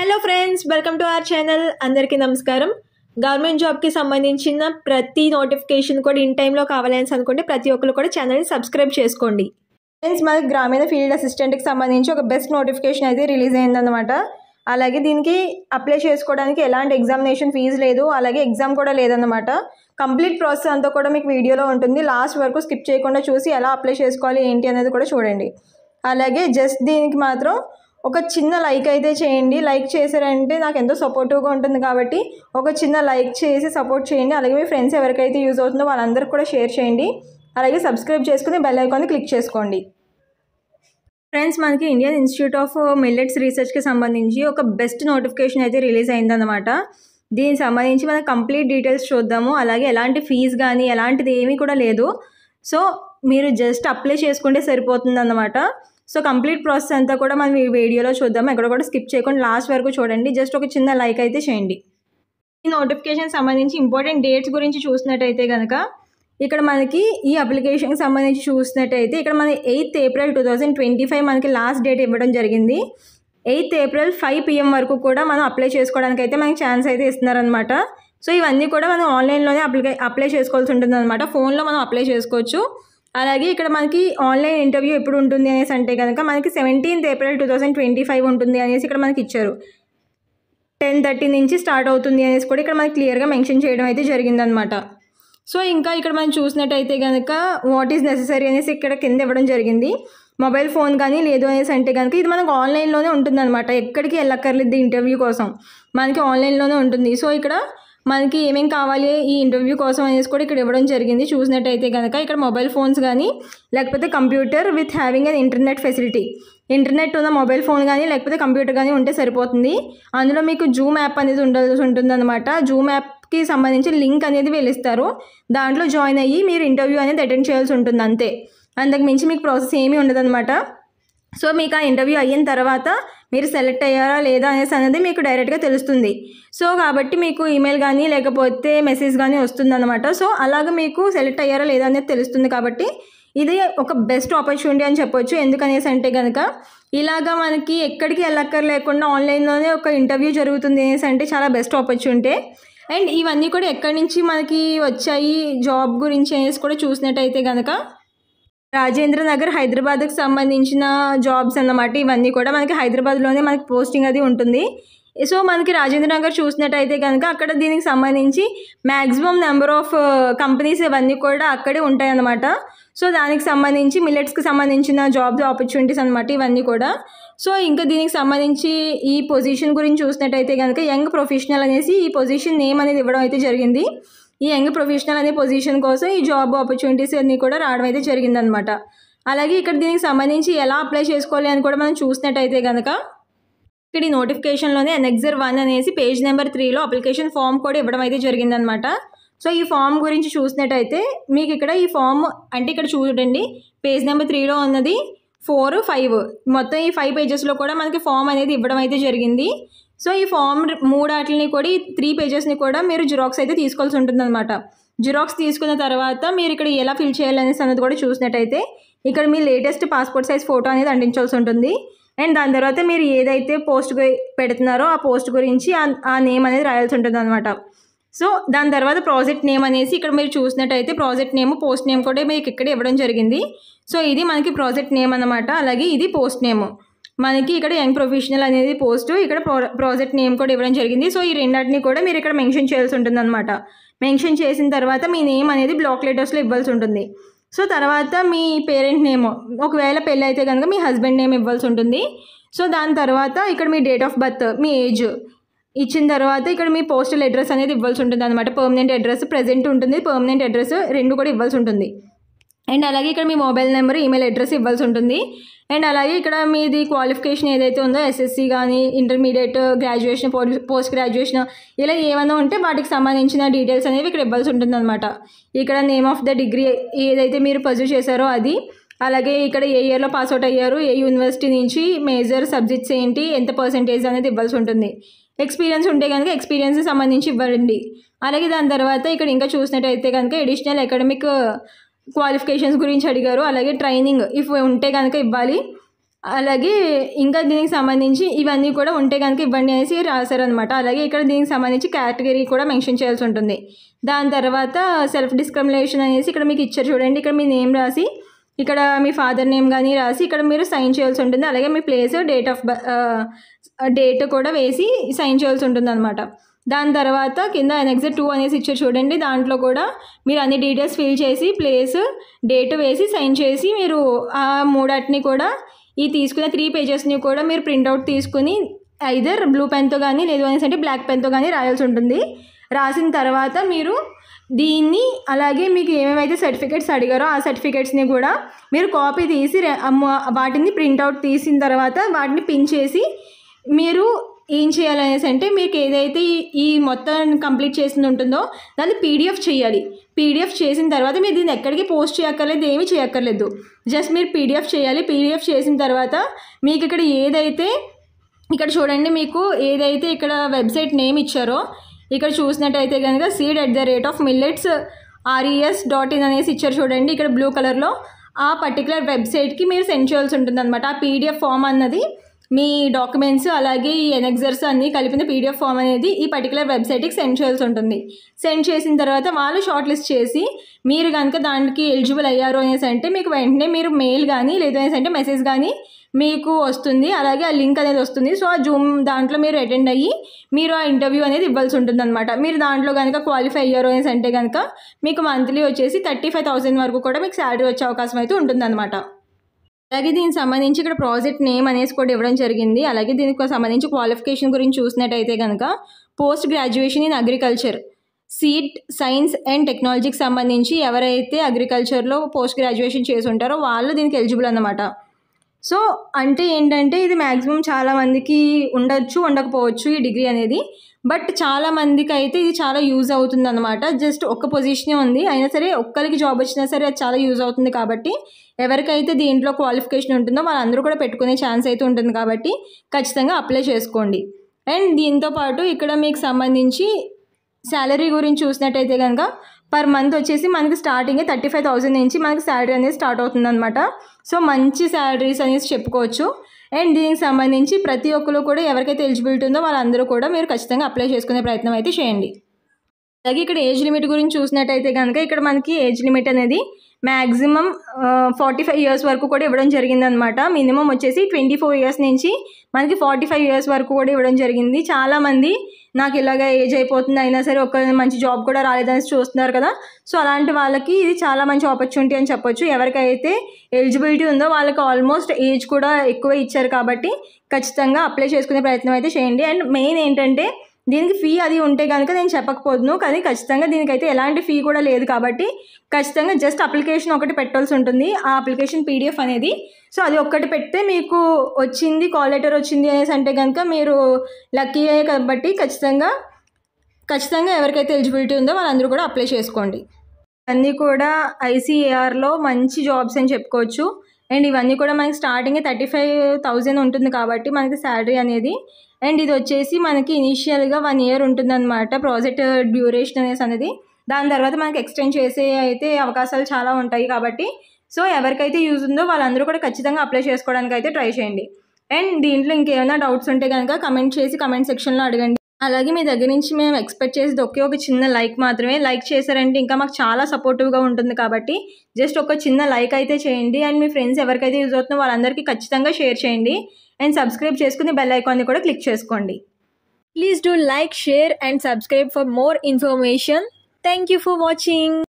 Hello friends, welcome to our channel. అందరికీ నమస్కారం. Government జాబ్కి సంబంధించిన ప్రతి నోటిఫికేషన్ కూడా ఇన్ టైంలో కావాలని అనుకుంటే ప్రతి ఒక్కరు కూడా ఛానల్ని సబ్స్క్రైబ్ చేసుకోండి. ఫ్రెండ్స్, మనకి గ్రామీణ ఫీల్డ్ అసిస్టెంట్కి సంబంధించి ఒక బెస్ట్ నోటిఫికేషన్ అయితే రిలీజ్ అయిందనమాట. అలాగే దీనికి అప్లై చేసుకోవడానికి ఎలాంటి ఎగ్జామినేషన్ ఫీజు లేదు, అలాగే ఎగ్జామ్ కూడా లేదన్నమాట. కంప్లీట్ ప్రాసెస్ అంతా కూడా మీకు వీడియోలో ఉంటుంది. లాస్ట్ వరకు స్కిప్ చేయకుండా చూసి ఎలా అప్లై చేసుకోవాలి ఏంటి అనేది కూడా చూడండి. అలాగే జస్ట్ దీనికి మాత్రం ఒక చిన్న లైక్ అయితే చేయండి. లైక్ చేశారంటే నాకు ఎంతో సపోర్టివ్గా ఉంటుంది కాబట్టి ఒక చిన్న లైక్ చేసి సపోర్ట్ చేయండి. అలాగే మీ ఫ్రెండ్స్ ఎవరికైతే యూజ్ అవుతుందో వాళ్ళందరికీ కూడా షేర్ చేయండి. అలాగే సబ్స్క్రైబ్ చేసుకుని బెల్ ఐకాన్ని క్లిక్ చేసుకోండి. ఫ్రెండ్స్, మనకి ఇండియన్ ఇన్స్టిట్యూట్ ఆఫ్ మిల్లెట్స్ రీసెర్చ్కి సంబంధించి ఒక బెస్ట్ నోటిఫికేషన్ అయితే రిలీజ్ అయిందన్నమాట. దీనికి సంబంధించి మనం కంప్లీట్ డీటెయిల్స్ చూద్దాము. అలాగే ఎలాంటి ఫీజు కానీ ఎలాంటిది ఏమీ కూడా లేదు. సో మీరు జస్ట్ అప్లై చేసుకుంటే సరిపోతుంది అన్నమాట. సో కంప్లీట్ ప్రాసెస్ అంతా కూడా మనం ఈ వీడియోలో చూద్దాము. ఎక్కడ కూడా స్కిప్ చేయకుండా లాస్ట్ వరకు చూడండి. జస్ట్ ఒక చిన్న లైక్ అయితే చేయండి. ఈ నోటిఫికేషన్ సంబంధించి ఇంపార్టెంట్ డేట్స్ గురించి చూసినట్టయితే కనుక ఇక్కడ మనకి ఈ అప్లికేషన్కి సంబంధించి చూసినట్టయితే ఇక్కడ మన 8th April 2025 మనకి లాస్ట్ డేట్ ఇవ్వడం జరిగింది. 8th April 5 PM వరకు కూడా మనం అప్లై చేసుకోవడానికి అయితే మనకి ఛాన్స్ అయితే ఇస్తున్నారనమాట. సో ఇవన్నీ కూడా మనం ఆన్లైన్లోనే అప్లై చేసుకోవాల్సి ఉంటుంది అనమాట. ఫోన్లో మనం అప్లై చేసుకోవచ్చు. అలాగే ఇక్కడ మనకి ఆన్లైన్ ఇంటర్వ్యూ ఎప్పుడు ఉంటుంది అనేసి అంటే కనుక మనకి 17th April 2025 ఉంటుంది అనేసి ఇక్కడ మనకి ఇచ్చారు. 10:30 నుంచి స్టార్ట్ అవుతుంది అనేసి కూడా ఇక్కడ మనకి క్లియర్గా మెన్షన్ చేయడం అయితే జరిగిందనమాట. సో ఇంకా ఇక్కడ మనం చూసినట్టయితే కనుక వాట్ ఈజ్ నెససరీ అనేసి ఇక్కడ కింద ఇవ్వడం జరిగింది. మొబైల్ ఫోన్ కానీ లేదు అనేసి అంటే కనుక ఇది మనకు ఆన్లైన్లోనే ఉంటుందన్నమాట. ఎక్కడికి వెళ్ళక్కర్లేదు ఇంటర్వ్యూ కోసం, మనకి ఆన్లైన్లోనే ఉంటుంది. సో ఇక్కడ మనకి ఏమేం కావాలి ఈ ఇంటర్వ్యూ కోసం అనేసి కూడా ఇక్కడ ఇవ్వడం జరిగింది. చూసినట్టయితే కనుక ఇక్కడ మొబైల్ ఫోన్స్ కానీ లేకపోతే computer with having an internet facility, internet ఉన్న మొబైల్ ఫోన్ కానీ లేకపోతే కంప్యూటర్ కానీ ఉంటే సరిపోతుంది. అందులో మీకు జూమ్ యాప్ అనేది ఉండాల్సి ఉంటుందన్నమాట. జూమ్ యాప్కి సంబంధించి లింక్ అనేది వెళ్ళిస్తారు. దాంట్లో జాయిన్ అయ్యి మీరు ఇంటర్వ్యూ అనేది అటెండ్ చేయాల్సి ఉంటుంది అంతే. అంతకు మించి మీకు ప్రాసెస్ ఏమీ ఉండదన్నమాట. సో మీకు ఆ ఇంటర్వ్యూ అయిన తర్వాత మీరు సెలెక్ట్ అయ్యారా లేదా అనేసి అనేది మీకు డైరెక్ట్గా తెలుస్తుంది. సో కాబట్టి మీకు ఈమెయిల్ కానీ లేకపోతే మెసేజ్ కానీ వస్తుందన్నమాట. సో అలాగ మీకు సెలెక్ట్ అయ్యారా లేదా అనేది తెలుస్తుంది. కాబట్టి ఇది ఒక బెస్ట్ ఆపర్చునిటీ అని చెప్పొచ్చు. ఎందుకనేసి అంటే కనుక ఇలాగా మనకి ఎక్కడికి వెళ్ళక్కర్లేకుండా ఆన్లైన్లోనే ఒక ఇంటర్వ్యూ జరుగుతుంది అనేసి అంటే చాలా బెస్ట్ ఆపర్చునిటీ. అండ్ ఇవన్నీ కూడా ఎక్కడి నుంచి మనకి వచ్చాయి జాబ్ గురించి అనేసి కూడా చూసినట్టయితే కనుక రాజేంద్ర నగర్ హైదరాబాద్కి సంబంధించిన జాబ్స్ అన్నమాట. ఇవన్నీ కూడా మనకి హైదరాబాద్లోనే మనకి పోస్టింగ్ అది ఉంటుంది. సో మనకి రాజేంద్ర నగర్ చూసినట్టయితే కనుక అక్కడ దీనికి సంబంధించి మ్యాక్సిమం నెంబర్ ఆఫ్ కంపెనీస్ ఇవన్నీ కూడా అక్కడే ఉంటాయన్నమాట. సో దానికి సంబంధించి మిల్లెట్స్కి సంబంధించిన జాబ్స్ ఆపర్చునిటీస్ అనమాట ఇవన్నీ కూడా. సో ఇంకా దీనికి సంబంధించి ఈ పొజిషన్ గురించి చూసినట్టయితే కనుక యంగ్ ప్రొఫెషనల్ అనేసి ఈ పొజిషన్ నేమ్ అనేది ఇవ్వడం అయితే జరిగింది. ఈ యంగ్ ప్రొఫెషనల్ అనే పొజిషన్ కోసం ఈ జాబ్ ఆపర్చునిటీస్ అన్నీ కూడా రావడం అయితే జరిగిందనమాట. అలాగే ఇక్కడ దీనికి సంబంధించి ఎలా అప్లై చేసుకోవాలి అని కూడా మనం చూసినట్టయితే కనుక ఇక్కడ ఈ నోటిఫికేషన్లోనే అనెక్సర్ 1 అనేసి పేజ్ నెంబర్ 3లో అప్లికేషన్ ఫామ్ కూడా ఇవ్వడం అయితే జరిగిందనమాట. సో ఈ ఫామ్ గురించి చూసినట్టయితే మీకు ఇక్కడ ఈ ఫామ్ అంటే ఇక్కడ చూడండి పేజ్ నెంబర్ 3లో ఉన్నది 4, 5 మొత్తం ఈ 5 పేజెస్లో కూడా మనకి ఫామ్ అనేది ఇవ్వడం అయితే జరిగింది. సో ఈ ఫామ్ 3 వాటిని కూడా ఈ 3 పేజెస్ని కూడా మీరు జిరాక్స్ అయితే తీసుకోవాల్సి ఉంటుందన్నమాట. జిరాక్స్ తీసుకున్న తర్వాత మీరు ఇక్కడ ఎలా ఫిల్ చేయాలనేసి అన్నది కూడా చూసినట్టయితే ఇక్కడ మీ లేటెస్ట్ పాస్పోర్ట్ సైజ్ ఫోటో అనేది అంటించాల్సి ఉంటుంది. అండ్ దాని తర్వాత మీరు ఏదైతే పోస్ట్ పెడుతున్నారో ఆ పోస్ట్ గురించి ఆ నేమ్ అనేది రాయాల్సి ఉంటుంది అనమాట. సో దాని తర్వాత ప్రాజెక్ట్ నేమ్ అనేసి ఇక్కడ మీరు చూసినట్టయితే ప్రాజెక్ట్ నేమ్ పోస్ట్ నేమ్ కూడా మీకు ఇక్కడ ఇవ్వడం జరిగింది. సో ఇది మనకి ప్రాజెక్ట్ నేమ్ అన్నమాట. అలాగే ఇది పోస్ట్ నేమ్ మనకి ఇక్కడ యంగ్ ప్రొఫెషనల్ అనేది పోస్ట్, ఇక్కడ ప్రాజెక్ట్ నేమ్ కూడా ఇవ్వడం జరిగింది. సో ఈ రెండింటిని కూడా మీరు ఇక్కడ మెన్షన్ చేయాల్సి ఉంటుంది అనమాట. మెన్షన్ చేసిన తర్వాత మీ నేమ్ అనేది బ్లాక్ లెటర్స్లో ఇవ్వాల్సి ఉంటుంది. సో తర్వాత మీ పేరెంట్ నేమ్, ఒకవేళ పెళ్ళి అయితే కనుక మీ హస్బెండ్ నేమ్ ఇవ్వాల్సి ఉంటుంది. సో దాని తర్వాత ఇక్కడ మీ డేట్ ఆఫ్ బర్త్, మీ ఏజ్ ఇచ్చిన తర్వాత ఇక్కడ మీ పోస్టల్ అడ్రస్ అనేది ఇవ్వాల్సి ఉంటుంది అనమాట. పర్మనెంట్ అడ్రస్ ప్రెజెంట్ ఉంటుంది, పర్మనెంట్ అడ్రస్ రెండు కూడా ఇవ్వాల్సి ఉంటుంది. అండ్ అలాగే ఇక్కడ మీ మొబైల్ నెంబర్, ఈమెయిల్ అడ్రస్ ఇవ్వాల్సి ఉంటుంది. అండ్ అలాగే ఇక్కడ మీది క్వాలిఫికేషన్ ఏదైతే ఉందో ఎస్ఎస్సి కానీ ఇంటర్మీడియట్, గ్రాడ్యుయేషన్, పోస్ట్ గ్రాడ్యుయేషన్ ఇలా ఏమైనా ఉంటే వాటికి సంబంధించిన డీటెయిల్స్ అనేవి ఇక్కడ ఇవ్వాల్సి ఉంటుంది అనమాట. ఇక్కడ నేమ్ ఆఫ్ ద డిగ్రీ ఏదైతే మీరు పర్సూ చేశారో అది, అలాగే ఇక్కడ ఏ ఇయర్లో పాస్అవుట్ అయ్యారు, ఏ యూనివర్సిటీ నుంచి, మేజర్ సబ్జెక్ట్స్ ఏంటి, ఎంత పర్సెంటేజ్ అనేది ఇవ్వాల్సి ఉంటుంది. ఎక్స్పీరియన్స్ ఉంటే కనుక ఎక్స్పీరియన్స్ సంబంధించి ఇవ్వండి. అలాగే దాని తర్వాత ఇక్కడ ఇంకా చూసినట్టయితే కనుక ఎడిషనల్ అకాడమిక్ క్వాలిఫికేషన్స్ గురించి అడిగారు. అలాగే ట్రైనింగ్ ఇఫ్ ఉంటే కనుక ఇవ్వాలి. అలాగే ఇంకా దీనికి సంబంధించి ఇవన్నీ కూడా ఉంటే కనుక ఇవ్వండి అనేసి రాశారనమాట. అలాగే ఇక్కడ దీనికి సంబంధించి కేటగిరీ కూడా మెన్షన్ చేయాల్సి ఉంటుంది. దాని తర్వాత సెల్ఫ్ డిస్క్రిమినేషన్ అనేసి ఇక్కడ మీకు ఇచ్చారు చూడండి. ఇక్కడ మీ నేమ్ రాసి, ఇక్కడ మీ ఫాదర్ నేమ్ కానీ రాసి ఇక్కడ మీరు సైన్ చేయాల్సి ఉంటుంది. అలాగే మీ ప్లేస్, డేట్ కూడా వేసి సైన్ చేయాల్సి ఉంటుంది అనమాట. దాని తర్వాత కింద నెక్స్ట్ 2 అనేసి ఇచ్చారు చూడండి. దాంట్లో కూడా మీరు అన్ని డీటెయిల్స్ ఫిల్ చేసి ప్లేస్, డేట్ వేసి సైన్ చేసి మీరు ఆ మూడాటిని కూడా ఈ తీసుకున్న 3 పేజెస్ని కూడా మీరు ప్రింట్అవుట్ తీసుకుని ఐదర్ బ్లూ పెన్తో కానీ లేదు అనేసి అంటే బ్లాక్ పెన్తో కానీ రాయాల్సి ఉంటుంది. రాసిన తర్వాత మీరు దీన్ని అలాగే మీకు ఏమేమైతే సర్టిఫికేట్స్ అడిగారో ఆ సర్టిఫికేట్స్ని కూడా మీరు కాపీ తీసి వాటిని ప్రింట్అవుట్ తీసిన తర్వాత వాటిని పిన్ చేసి మీరు ఏం చేయాలనేసి అంటే మీకు ఏదైతే ఈ మొత్తం కంప్లీట్ చేసింది ఉంటుందో దాన్ని పీడిఎఫ్ చేయాలి. పీడిఎఫ్ చేసిన తర్వాత మీరు దీన్ని ఎక్కడికి పోస్ట్ చేయక్కర్లేదు, ఏమీ చేయక్కర్లేదు. జస్ట్ మీరు పీడిఎఫ్ చేయాలి. పీడిఎఫ్ చేసిన తర్వాత మీకు ఇక్కడ ఏదైతే ఇక్కడ చూడండి, మీకు ఏదైతే ఇక్కడ వెబ్సైట్ నేమ్ ఇచ్చారో ఇక్కడ చూసినట్టయితే కనుక seed@millets.res.in అనేసి ఇచ్చారు చూడండి. ఇక్కడ బ్లూ కలర్లో ఆ పర్టికులర్ వెబ్సైట్కి మీరు సెండ్ చేయాల్సి ఉంటుంది అనమాట. ఆ పీడిఎఫ్ ఫామ్ అన్నది మీ డాక్యుమెంట్స్ అలాగే ఈ ఎనెక్సర్స్ అన్నీ కలిపిన పీడిఎఫ్ ఫామ్ అనేది ఈ పర్టికులర్ వెబ్సైట్కి సెండ్ చేయాల్సి ఉంటుంది. సెండ్ చేసిన తర్వాత వాళ్ళు షార్ట్ లిస్ట్ చేసి మీరు కనుక దానికి ఎలిజిబుల్ అయ్యారు అనేసి అంటే మీకు వెంటనే మీరు మెయిల్ కానీ లేదు అనేసి అంటే మెసేజ్ కానీ మీకు వస్తుంది. అలాగే ఆ లింక్ అనేది వస్తుంది. సో ఆ జూమ్ దాంట్లో మీరు అటెండ్ అయ్యి మీరు ఆ ఇంటర్వ్యూ అనేది ఇవ్వాల్సి ఉంటుంది అనమాట. మీరు దాంట్లో కనుక క్వాలిఫై అయ్యారు అనేసి అంటే కనుక మీకు మంత్లీ వచ్చేసి 35,000 వరకు కూడా మీకు శాలరీ వచ్చే అవకాశం అయితే ఉంటుందన్నమాట. అలాగే దీనికి సంబంధించి ఇక్కడ ప్రాజెక్ట్ నేమ్ అనేసి కూడా ఇవ్వడం జరిగింది. అలాగే దీనికి సంబంధించి క్వాలిఫికేషన్ గురించి చూసినట్టయితే కనుక post graduation in agriculture, seed science and టెక్నాలజీకి సంబంధించి ఎవరైతే అగ్రికల్చర్లో పోస్ట్ గ్రాడ్యుయేషన్ చేసి ఉంటారో వాళ్ళు దీనికి ఎలిజిబుల్ అన్నమాట. సో అంటే ఏంటంటే ఇది మ్యాక్సిమం చాలామందికి ఉండొచ్చు, ఉండకపోవచ్చు ఈ డిగ్రీ అనేది. బట్ చాలామందికి అయితే ఇది చాలా యూజ్ అవుతుంది అనమాట. జస్ట్ ఒక్క పొజిషనే ఉంది, అయినా సరే ఒక్కరికి జాబ్ వచ్చినా సరే అది చాలా యూజ్ అవుతుంది. కాబట్టి ఎవరికైతే దీంట్లో క్వాలిఫికేషన్ ఉంటుందో వాళ్ళందరూ కూడా పెట్టుకునే ఛాన్స్ అయితే ఉంటుంది. కాబట్టి ఖచ్చితంగా అప్లై చేసుకోండి. అండ్ దీంతోపాటు ఇక్కడ మీకు సంబంధించి శాలరీ గురించి చూసినట్టయితే కనుక పర్ మంత్ వచ్చేసి మనకి స్టార్టింగ్ 35,000 నుంచి మనకి శాలరీ అనేది స్టార్ట్ అవుతుంది అనమాట. సో మంచి శాలరీస్ అనేసి చెప్పుకోవచ్చు. అండ్ దీనికి సంబంధించి ప్రతి ఒక్కరు కూడా ఎవరికైతే ఎలిజిబిలిటీ ఉందో వాళ్ళందరూ కూడా మీరు ఖచ్చితంగా అప్లై చేసుకునే ప్రయత్నం అయితే చేయండి. అలాగే ఇక్కడ ఏజ్ లిమిట్ గురించి చూసినట్టయితే కనుక ఇక్కడ మనకి ఏజ్ లిమిట్ అనేది మ్యాక్సిమం 45 ఇయర్స్ వరకు కూడా ఇవ్వడం జరిగిందనమాట. మినిమం వచ్చేసి 24 ఇయర్స్ నుంచి మనకి 45 ఇయర్స్ వరకు కూడా ఇవ్వడం జరిగింది. చాలామంది నాకు ఇలాగ ఏజ్ అయిపోతుంది అయినా సరే ఒక మంచి జాబ్ కూడా రాలేదని చూస్తున్నారు కదా. సో అలాంటి వాళ్ళకి ఇది చాలా మంచి ఆపర్చునిటీ అని చెప్పొచ్చు. ఎవరికైతే ఎలిజిబిలిటీ ఉందో వాళ్ళకి ఆల్మోస్ట్ ఏజ్ కూడా ఎక్కువ ఇచ్చారు కాబట్టి ఖచ్చితంగా అప్లై చేసుకునే ప్రయత్నం అయితే చేయండి. అండ్ మెయిన్ ఏంటంటే దీనికి ఫీ అది ఉంటే కనుక నేను చెప్పకపోదును, కానీ ఖచ్చితంగా దీనికైతే ఎలాంటి ఫీ కూడా లేదు. కాబట్టి ఖచ్చితంగా జస్ట్ అప్లికేషన్ ఒకటి పెట్టాల్సి ఉంటుంది, ఆ అప్లికేషన్ పీడిఎఫ్ అనేది. సో అది ఒక్కటి పెడితే మీకు వచ్చింది, కాల్ లెటర్ వచ్చింది అనేసి అంటే కనుక మీరు లక్కీయే. కాబట్టి ఖచ్చితంగా ఎవరికైతే ఎలిజిబిలిటీ ఉందో వాళ్ళందరూ కూడా అప్లై చేసుకోండి. అన్నీ కూడా ICARలో మంచి జాబ్స్ అని చెప్పుకోవచ్చు. అండ్ ఇవన్నీ కూడా మనకి స్టార్టింగ్ 35,000 ఉంటుంది కాబట్టి మనకి శాలరీ అనేది. అండ్ ఇది వచ్చేసి మనకి ఇనీషియల్గా 1 ఇయర్ ఉంటుందన్నమాట ప్రాజెక్ట్ డ్యూరేషన్ అనేది. దాని తర్వాత మనకి ఎక్స్టెండ్ చేసే అయితే అవకాశాలు చాలా ఉంటాయి. కాబట్టి సో ఎవరికైతే యూజ్ ఉందో వాళ్ళందరూ కూడా ఖచ్చితంగా అప్లై చేసుకోవడానికి అయితే ట్రై చేయండి. అండ్ దీంట్లో ఇంకేమైనా డౌట్స్ ఉంటే కనుక కమెంట్ చేసి కమెంట్ సెక్షన్లో అడగండి. అలాగే మీ దగ్గర నుంచి మేము ఎక్స్పెక్ట్ చేసేది ఒక చిన్న లైక్ మాత్రమే. లైక్ చేశారంటే ఇంకా మాకు చాలా సపోర్టివ్గా ఉంటుంది. కాబట్టి జస్ట్ ఒక చిన్న లైక్ అయితే చేయండి. అండ్ మీ ఫ్రెండ్స్ ఎవరికైతే యూజ్ అవుతుందో వాళ్ళందరికీ ఖచ్చితంగా షేర్ చేయండి. అండ్ సబ్స్క్రైబ్ చేసుకుని బెల్ ఐకాన్ని కూడా క్లిక్ చేసుకోండి. Please do like, share and subscribe for more information. Thank you for watching.